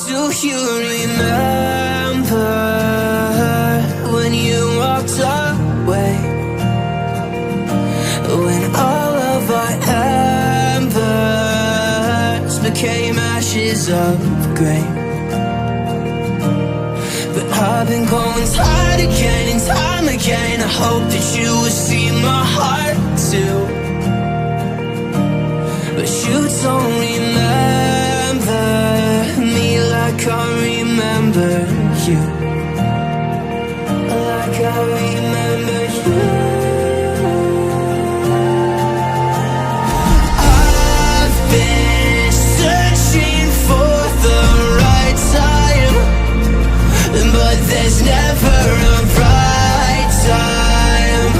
Do you remember when you walked away? When all of our embers became ashes of grey. But I've been going time again and time again. I hope that you will see my heart too. But you don't remember me like I remember you. Like I remember you. I've been searching for the right time, but there's never a right time,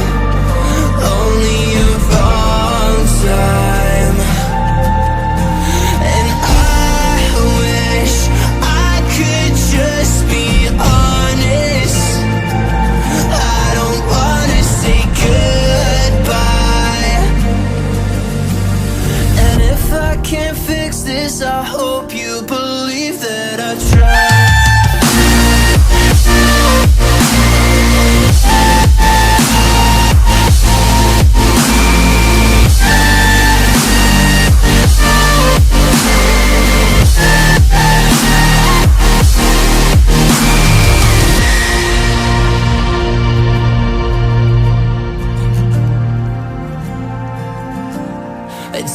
only a wrong time. And I wish I could just be honest. I don't wanna say goodbye. And if I can't fix this, I hope you believe that I tried.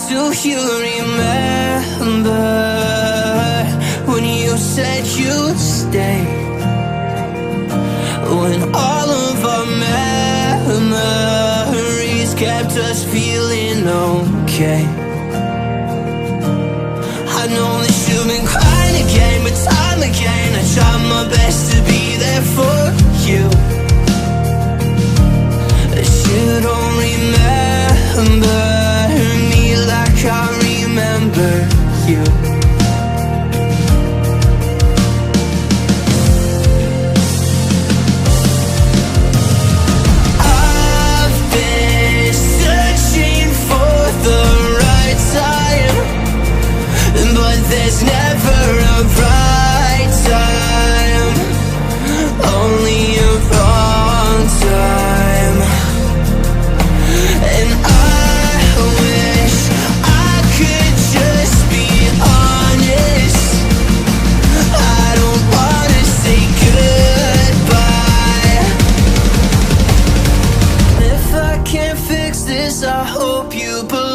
Do you remember when you said you'd stay? When all of our memories kept us feeling okay. I know that you've been crying again, but time again I tried my best to be there for you. But you don't remember me like I remember you. I've been searching for the right time, but there's never a right time, only a wrong time. And I wish I could just be honest. I don't wanna say goodbye. If I can't fix this, I hope you believe